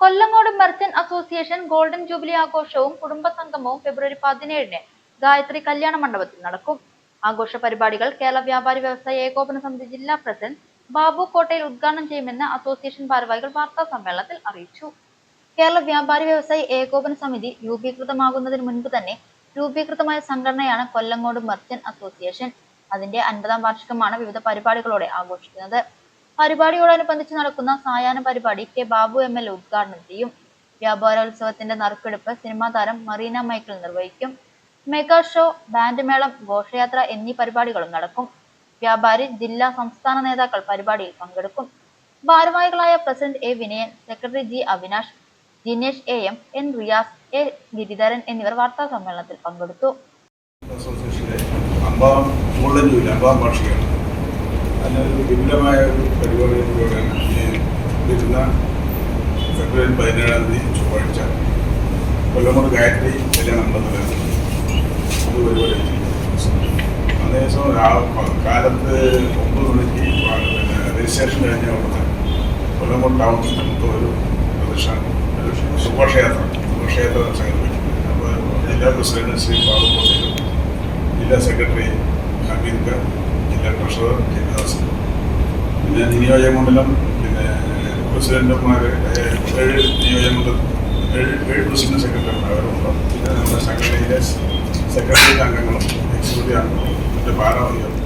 Kollengode merchant association golden jubilee ആഘോഷവും കുടുംബസംഗമവും ഫെബ്രുവരി 17-ന് ഗായത്രി കല്യാണ മണ്ഡപത്തിൽ നടക്കും. ആഘോഷ പരിപാടികൾ കേരള വ്യാപാരി വ്യവസായി ഏകോപന സമിതി ജില്ലാ പ്രസിഡന്റ് ബാബു കോട്ടയിൽ ഉദ്ഘാടനം ചെയ്യുമെന്ന് അസോസിയേഷൻ ഭാരവാഹികൾ വാർത്താ സമ്മേളനത്തിൽ അറിയിച്ചു. കേരള വ്യാപാരി വ്യവസായി ഏകോപന സമിതി രൂപീകൃതമാകുന്നതിന് മുൻപ് തന്നെ രൂപീകൃതമായ സംഘടനയാണ് കൊല്ലങ്കോട് മെർച്ചന്റ് അസോസിയേഷൻ. അതിന്റെ 50-ാം വാർഷികമാണ് വിവിധ പരിപാടികളോടെ ആഘോഷിക്കുന്നത്. പരിപാടിയോടനുബന്ധിച്ച് നടക്കുന്ന സായാഹ്ന പരിപാടി കെ ബാബു MLA ഉദ്ഘാടനം ചെയ്യും. വ്യാപാരോത്സവത്തിന്റെ നറുക്കെടുപ്പ് സിനിമാ താരം മറീന മൈക്കിൾ നിർവഹിക്കും. മെഗാ ഷോ, ബാൻഡ് മേളം, ഘോഷയാത്ര എന്നീ പരിപാടികളും നടക്കും. വ്യാപാരി ജില്ലാ സംസ്ഥാന നേതാക്കൾ പരിപാടിയിൽ പങ്കെടുക്കും. ഭാരവാഹികളായ president A Vinayan, secretary G Avinash, Jinesh AM, N Riyas, A Giridharan എന്നിവർ വാർത്താ സമ്മേളനത്തിൽ പങ്കെടുത്തു. അതിനൊരു വിപുലമായ ഒരു പരിപാടിയിലൂടെയാണ് വരുന്ന ഫെബ്രുവരി 17-ാം തീയതി ചൊവ്വാഴ്ച കൊല്ലങ്കോട് ഗായത്രി കല്യാണ മണ്ഡപത്തിൽ അത് പരിപാടി. അന്നേ ദിവസം കാലത്ത് 9 മണിക്ക് രജിസ്ട്രേഷൻ കഴിഞ്ഞ ഉടനെ കൊല്ലങ്കോട് ടൗണിൽ നമുക്ക് ഒരു സുഘോഷയാത്ര സംഘടിപ്പിക്കും. അപ്പോൾ ജില്ലാ പ്രസിഡന്റ് ശ്രീ ബാബു കോട്ടയിലും ജില്ലാ സെക്രട്ടറി ഹമീദ് ഖാൻ, ജില്ലാ ട്രഷറർ ജില്ലാസ്, പിന്നെ നിയോജകമണ്ഡലം, പിന്നെ പ്രസിഡന്റുമാർ 7 നിയോജകമണ്ഡലം 7 പ്രസിഡന്റ് സെക്രട്ടറിമാർ അവരുണ്ട്. പിന്നെ നമ്മുടെ സംഘടനയിലെ സെക്രട്ടറി അംഗങ്ങളും എക്സിക്യൂട്ടീവ് അംഗങ്ങളും മറ്റ് ഭാരവാഹികളും